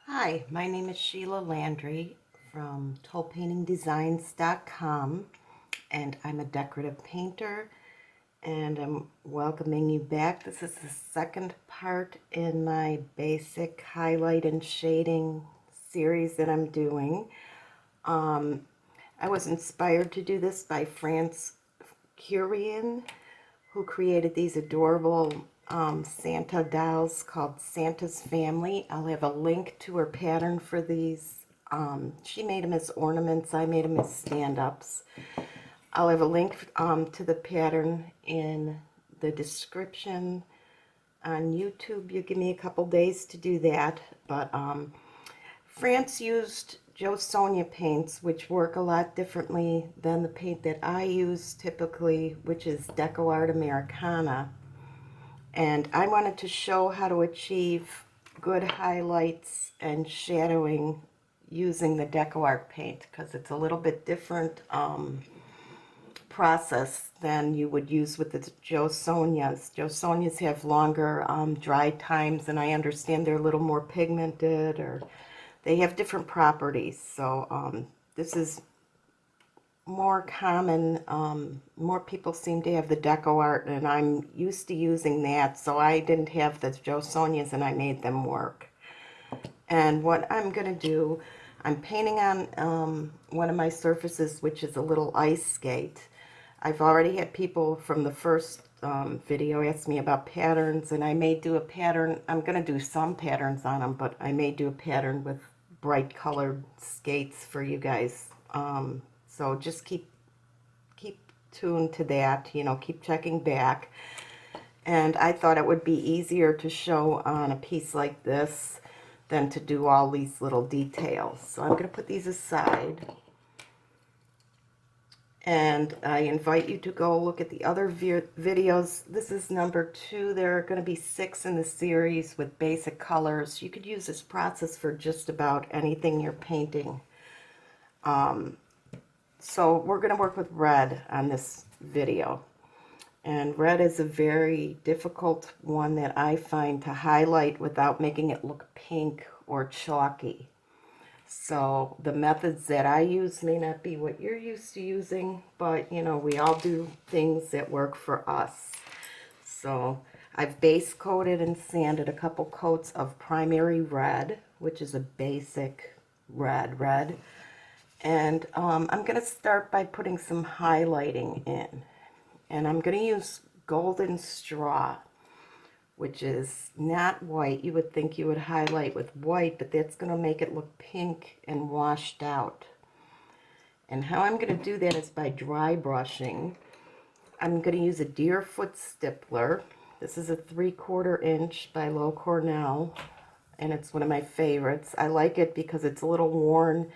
Hi, my name is Sheila Landry from tollpaintingdesigns.com, and I'm a decorative painter, and I'm welcoming you back. This is the second part in my basic highlight and shading series that I'm doing. I was inspired to do this by France Curian, who created these adorable Santa dolls called Santa's Family. I'll have a link to her pattern for these. She made them as ornaments. I made them as stand-ups. I'll have a link to the pattern in the description on YouTube. You give me a couple days to do that. But France used Joe Sonia paints, which work a lot differently than the paint that I use typically, which is DecoArt Americana. And I wanted to show how to achieve good highlights and shadowing using the DecoArt paint, because it's a little bit different process than you would use with the Joe Sonias. Joe Sonias have longer dry times, and I understand they're a little more pigmented, or they have different properties. So this is more common. More people seem to have the DecoArt, and I'm used to using that, so I didn't have the Joe Sonias, and I made them work. And what I'm going to do, I'm painting on one of my surfaces, which is a little ice skate. I've already had people from the first video ask me about patterns, and I may do a pattern. I'm going to do some patterns on them, but I may do a pattern with bright colored skates for you guys. So just keep tuned to that, keep checking back. And I thought it would be easier to show on a piece like this than to do all these little details. So I'm going to put these aside. And I invite you to go look at the other videos. This is number 2. There are going to be 6 in the series with basic colors. You could use this process for just about anything you're painting. So we're going to work with red on this video. And red is a very difficult one that I find to highlight without making it look pink or chalky. So the methods that I use may not be what you're used to using, but we all do things that work for us. So I've base coated and sanded a couple coats of primary red, which is a basic red. And I'm going to start by putting some highlighting in. And I'm going to use golden straw, which is not white. You would think you would highlight with white, but that's going to make it look pink and washed out. And how I'm going to do that is by dry brushing. I'm going to use a Deerfoot stippler. This is a 3/4 inch by Low Cornell, and it's one of my favorites. I like it because it's a little worn,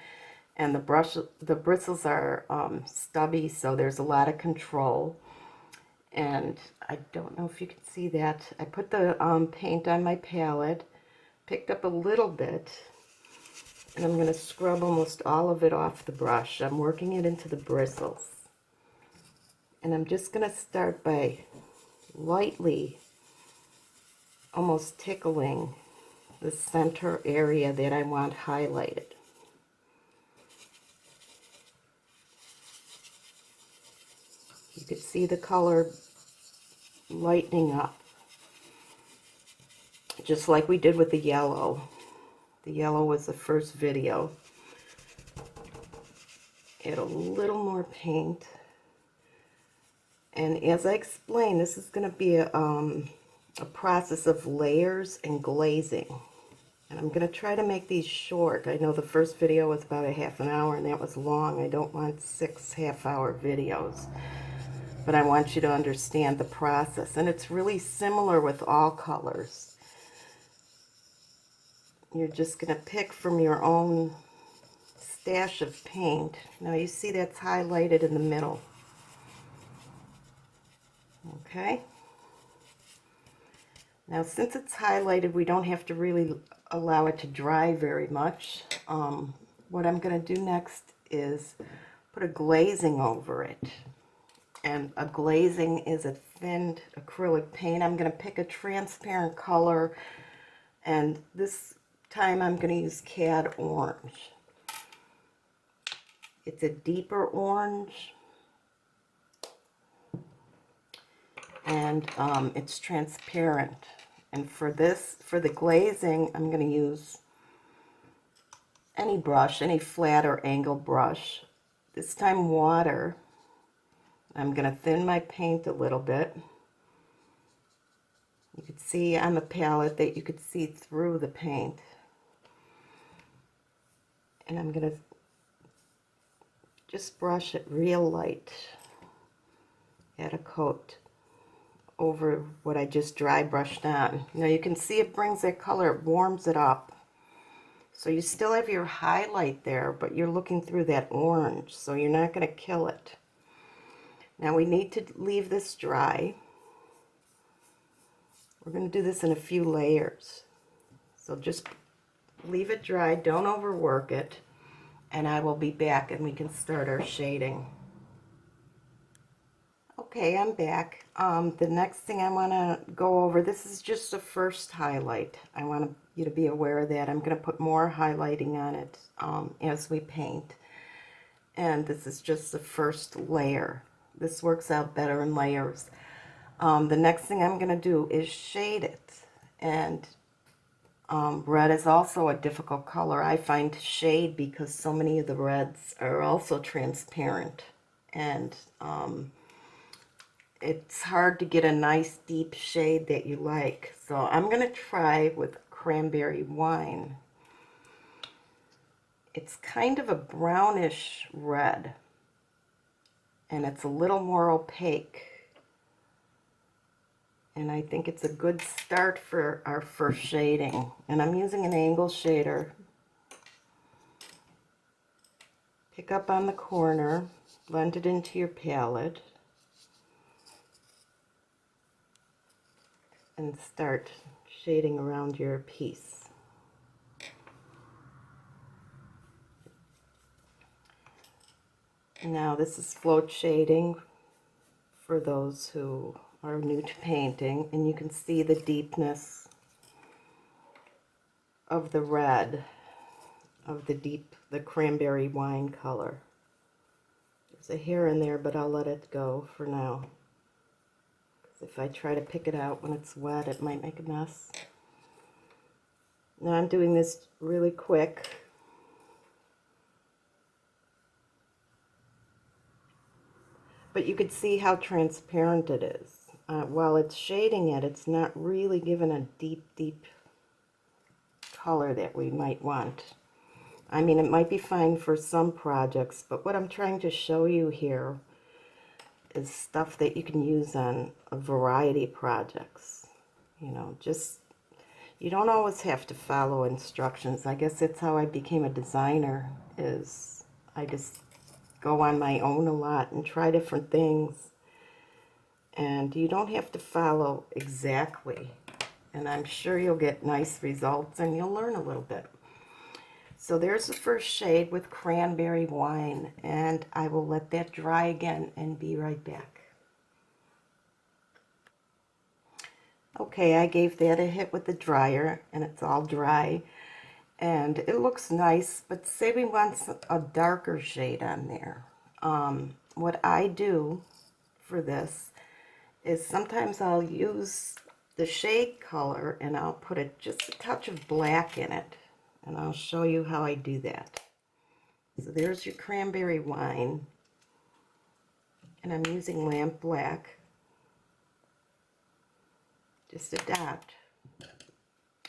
and the bristles are stubby, so there's a lot of control. And I don't know if you can see that. I put the paint on my palette, picked up a little bit, and I'm going to scrub almost all of it off the brush. I'm working it into the bristles. And I'm just going to start by lightly, almost tickling the center area that I want highlighted. You can see the color lightening up, just like we did with the yellow. The yellow was the first video. Add a little more paint. And as I explained, this is going to be a process of layers and glazing. And I'm going to try to make these short. I know the first video was about a half an hour, and that was long. I don't want 6 half-hour videos. But I want you to understand the process. And it's really similar with all colors. You're just going to pick from your own stash of paint. Now you see that's highlighted in the middle. Okay? Now since it's highlighted, we don't have to really allow it to dry very much. What I'm going to do next is put a glazing over it. And a glazing is a thinned acrylic paint. I'm going to pick a transparent color, and this time I'm going to use Cad Orange. It's a deeper orange, and it's transparent. And for this, for the glazing, I'm going to use any brush, any flat or angled brush. This time water. I'm going to thin my paint a little bit. You can see on the palette that you could see through the paint. And I'm going to just brush it real light. Add a coat over what I just dry brushed on. Now you can see it brings that color, it warms it up. So you still have your highlight there, but you're looking through that orange, so you're not going to kill it. Now we need to leave this dry. We're going to do this in a few layers. So just leave it dry, don't overwork it, and I will be back and we can start our shading. Okay, I'm back. The next thing I want to go over, this is just the first highlight. I want you to be aware of that. I'm going to put more highlighting on it as we paint. And this is just the first layer. This works out better in layers. The next thing I'm going to do is shade it. And red is also a difficult color, I find, to shade because so many of the reds are also transparent. And it's hard to get a nice deep shade that you like. So I'm going to try with Cranberry Wine. It's kind of a brownish red, and it's a little more opaque. And I think it's a good start for our first shading. And I'm using an angle shader. Pick up on the corner, blend it into your palette, and start shading around your piece. Now this is float shading for those who are new to painting, and you can see the deepness of the red, of the cranberry wine color. There's a hair in there, but I'll let it go for now. If I try to pick it out when it's wet, it might make a mess. Now I'm doing this really quick. But you could see how transparent it is. While it's shading it, it's not really given a deep, deep color that we might want. I mean, it might be fine for some projects, but what I'm trying to show you here is stuff that you can use on a variety of projects. You know, just, you don't always have to follow instructions. I guess that's how I became a designer, is I just go on my own a lot and try different things. And you don't have to follow exactly. And I'm sure you'll get nice results and you'll learn a little bit. So there's the first shade with Cranberry Wine, and I will let that dry again and be right back. Okay, I gave that a hit with the dryer, and it's all dry, and it looks nice, but say we want a darker shade on there. What I do for this is sometimes I'll use the shade color and I'll put just a touch of black in it. And I'll show you how I do that. So there's your Cranberry Wine. And I'm using lamp black. Just a dot.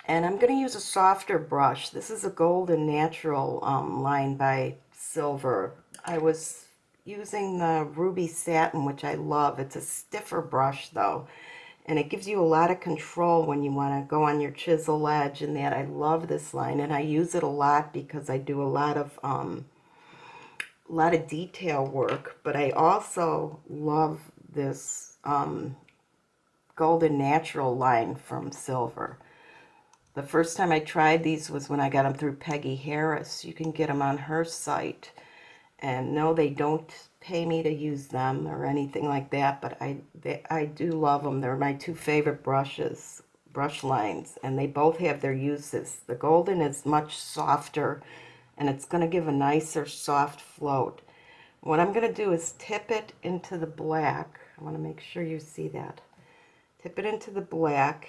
And I'm going to use a softer brush. This is a Golden Natural line by Silver. I was using the Ruby Satin, which I love. It's a stiffer brush though. And it gives you a lot of control when you want to go on your chisel edge and that. I love this line, and I use it a lot because I do a lot of detail work. But I also love this Golden Natural line from Silver. The first time I tried these was when I got them through Peggy Harris. You can get them on her site. And no, they don't pay me to use them or anything like that, but I do love them. They're my two favorite brushes, brush lines, and they both have their uses. The golden is much softer, and it's going to give a nicer soft float. What I'm going to do is tip it into the black. I want to make sure you see that. Tip it into the black,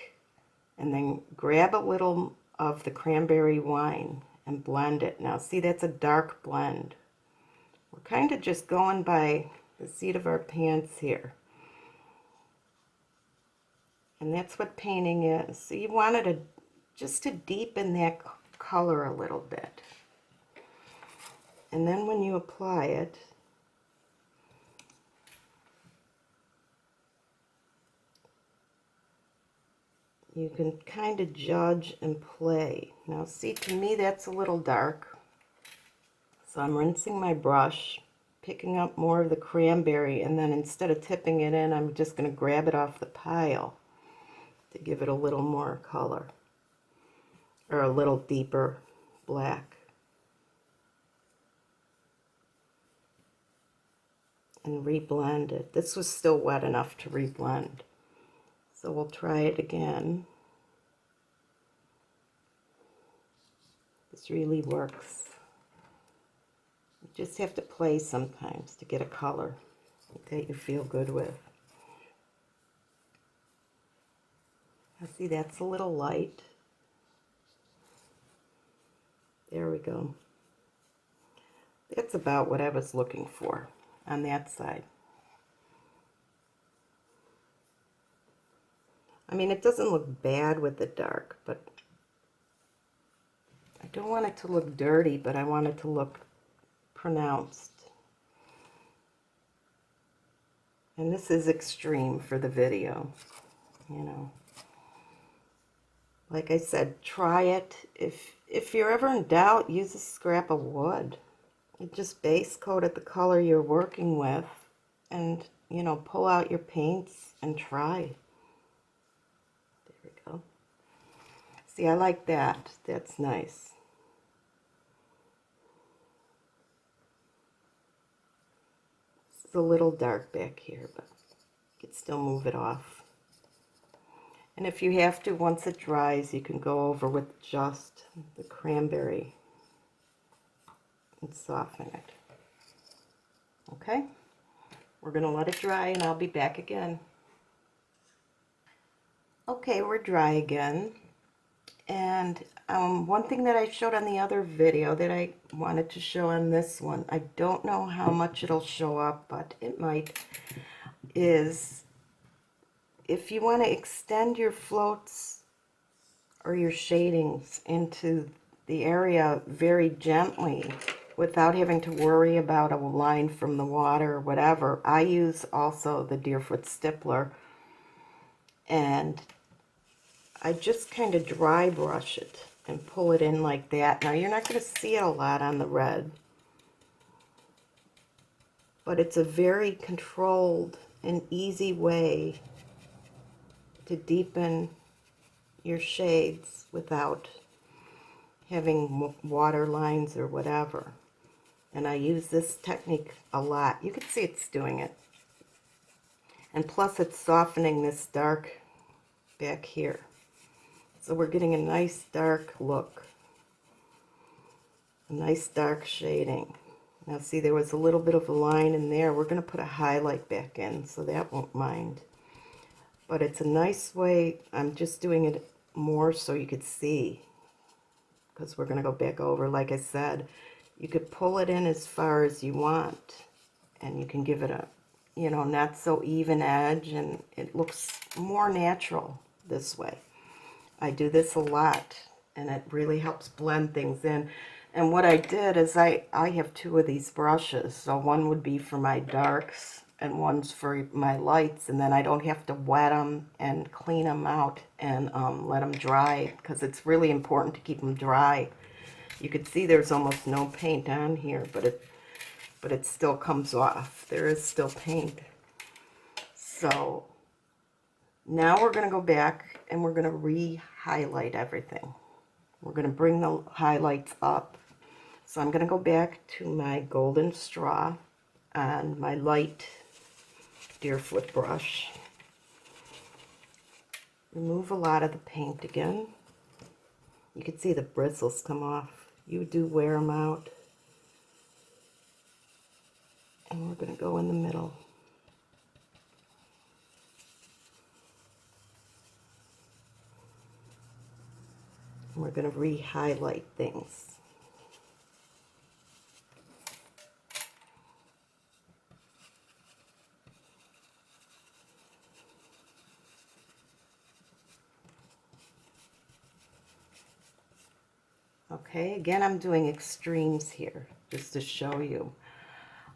and then grab a little of the cranberry wine and blend it. Now see, that's a dark blend. We're kind of just going by the seat of our pants here. And that's what painting is. So you wanted to just to deepen that color a little bit. And then when you apply it, you can kind of judge and play. Now see, to me that's a little dark. So I'm rinsing my brush, picking up more of the cranberry, and then instead of tipping it in, I'm just going to grab it off the pile to give it a little more color, or a little deeper black. And reblend it. This was still wet enough to reblend. So we'll try it again. This really works. You just have to play sometimes to get a color that you feel good with. Now see, that's a little light. There we go. That's about what I was looking for on that side. I mean, it doesn't look bad with the dark, but I don't want it to look dirty, but I want it to look pronounced. And this is extreme for the video, you know. Like I said, try it. If you're ever in doubt, use a scrap of wood. You just base coat it the color you're working with, and, you know, pull out your paints and try. There we go. See, I like that. That's nice. It's a little dark back here, but you can still move it off. And if you have to, once it dries, you can go over with just the cranberry and soften it. Okay? We're going to let it dry, and I'll be back again. Okay, we're dry again. And one thing that I showed on the other video that I wanted to show on this one, I don't know how much it'll show up, but it might, is if you want to extend your floats or your shadings into the area very gently without having to worry about a line from the water or whatever, I use also the Deerfoot Stippler, and I just kind of dry brush it and pull it in like that. Now you're not going to see it a lot on the red, but it's a very controlled and easy way to deepen your shades without having water lines or whatever. And I use this technique a lot. You can see it's doing it. And plus it's softening this dark back here. So we're getting a nice dark look. A nice dark shading. Now see, there was a little bit of a line in there. We're going to put a highlight back in, so that won't mind. But it's a nice way. I'm just doing it more so you could see, because we're going to go back over. Like I said, you could pull it in as far as you want, and you can give it a, you know, not so even edge, and it looks more natural this way. I do this a lot, and it really helps blend things in. And what I did is I have two of these brushes, so one would be for my darks and one's for my lights, and then I don't have to wet them and clean them out and let them dry, because it's really important to keep them dry. You could see there's almost no paint on here, but it still comes off. There is still paint. So now we're going to go back and we're going to re-highlight everything. We're going to bring the highlights up. So I'm going to go back to my golden straw on my light Deerfoot brush. remove a lot of the paint again. You can see the bristles come off. You do wear them out. And we're going to go in the middle. And we're going to re-highlight things. Okay, again, I'm doing extremes here just to show you.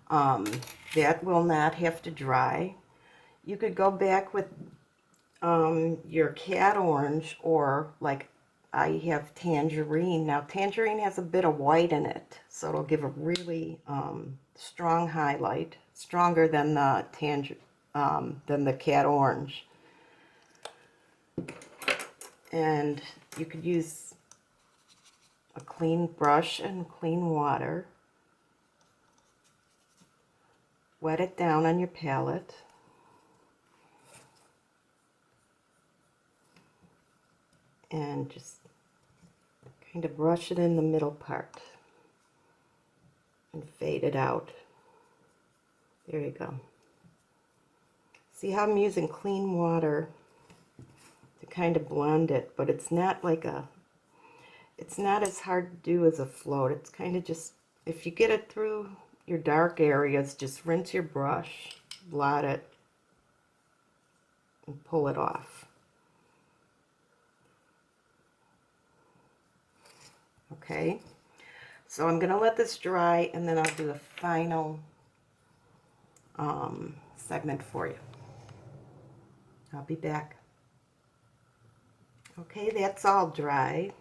That will not have to dry. You could go back with your cat orange, or like I have tangerine. Now, tangerine has a bit of white in it, so it'll give a really strong highlight, stronger than the cat orange. And you could use a clean brush and clean water. Wet it down on your palette. And just kind of brush it in the middle part. And fade it out. There you go. See how I'm using clean water to kind of blend it, but it's not like it's not as hard to do as a float. It's kind of just, if you get it through your dark areas, just rinse your brush, blot it, and pull it off. Okay, so I'm going to let this dry, and then I'll do a final segment for you. I'll be back. Okay, that's all dry,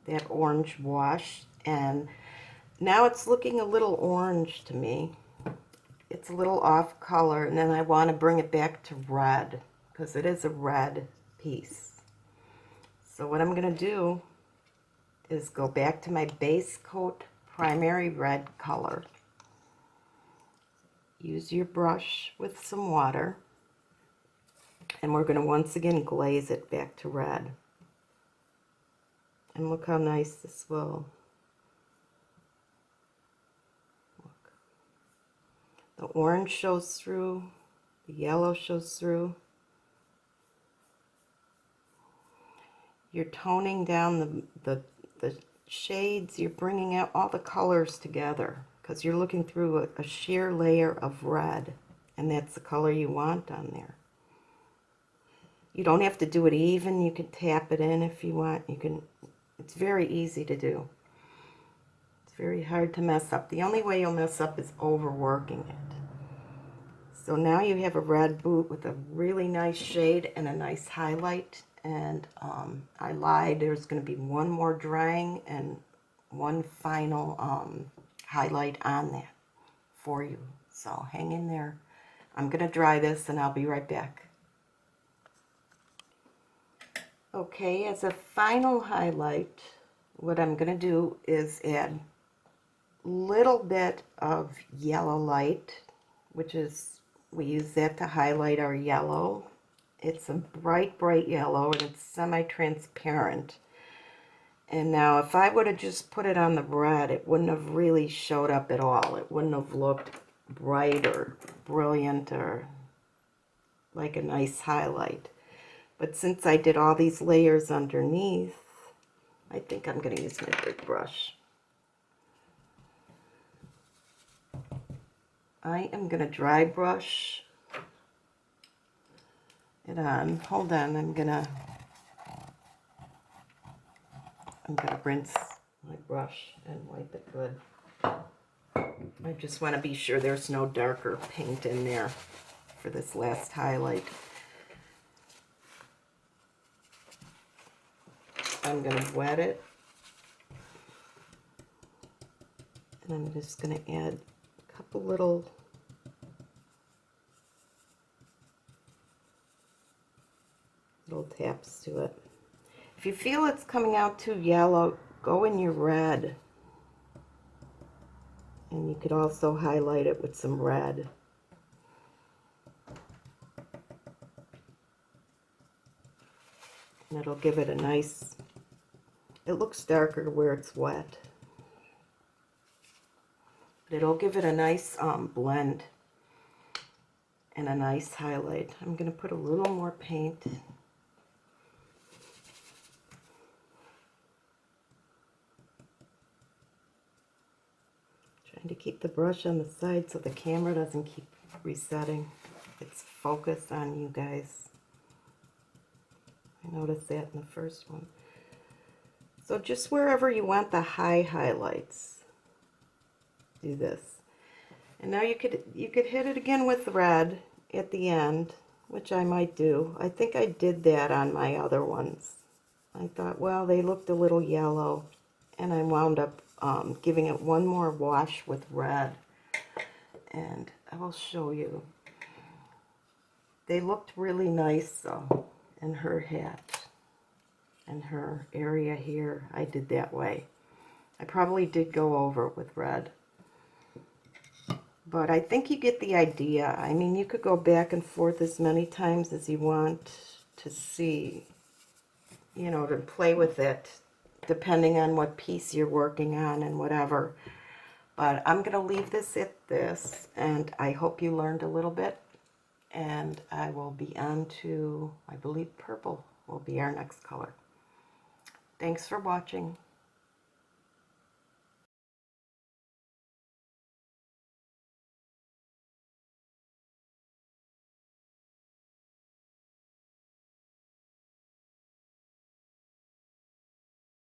that orange wash, and now it's looking a little orange to me. It's a little off color, and then I want to bring it back to red, because it is a red piece. So what I'm going to do is go back to my base coat primary red color. Use your brush with some water, and we're going to once again glaze it back to red. And look how nice this will look. The orange shows through, the yellow shows through. You're toning down the shades, you're bringing out all the colors together, because you're looking through a sheer layer of red, and that's the color you want on there. You don't have to do it even. You can tap it in if you want. You can. It's very easy to do. It's very hard to mess up. The only way you'll mess up is overworking it. So now you have a red boot with a really nice shade and a nice highlight. And I lied, there's going to be one more drying and one final highlight on that for you. So hang in there. I'm going to dry this, and I'll be right back. Okay, as a final highlight, what I'm going to do is add a little bit of yellow light, which is, we use that to highlight our yellow. It's a bright, bright yellow, and it's semi-transparent. And now if I would have just put it on the red, it wouldn't have really showed up at all. It wouldn't have looked bright or brilliant or like a nice highlight. But since I did all these layers underneath, I think I'm going to use my big brush. I am going to dry brush it on. Hold on, I'm gonna rinse my brush and wipe it good. I just want to be sure there's no darker paint in there for this last highlight. I'm going to wet it, and I'm just going to add a couple little taps to it. If you feel it's coming out too yellow, go in your red, and you could also highlight it with some red. And it'll give it a nice, it looks darker where it's wet, but it'll give it a nice blend and a nice highlight. I'm going to put a little more paint. Trying to keep the brush on the side so the camera doesn't keep resetting its focus on you guys. I noticed that in the first one. So just wherever you want the high highlights, do this. And now you could hit it again with red at the end, which I might do. I think I did that on my other ones. I thought, well, they looked a little yellow, and I wound up giving it one more wash with red. And I will show you. They looked really nice, though, in her hat and her area here. I did that way. I probably did go over it with red. But I think you get the idea. I mean, you could go back and forth as many times as you want to see, you know, to play with it, depending on what piece you're working on and whatever. But I'm going to leave this at this, and I hope you learned a little bit. And I will be on to, I believe, purple will be our next color. Thanks for watching.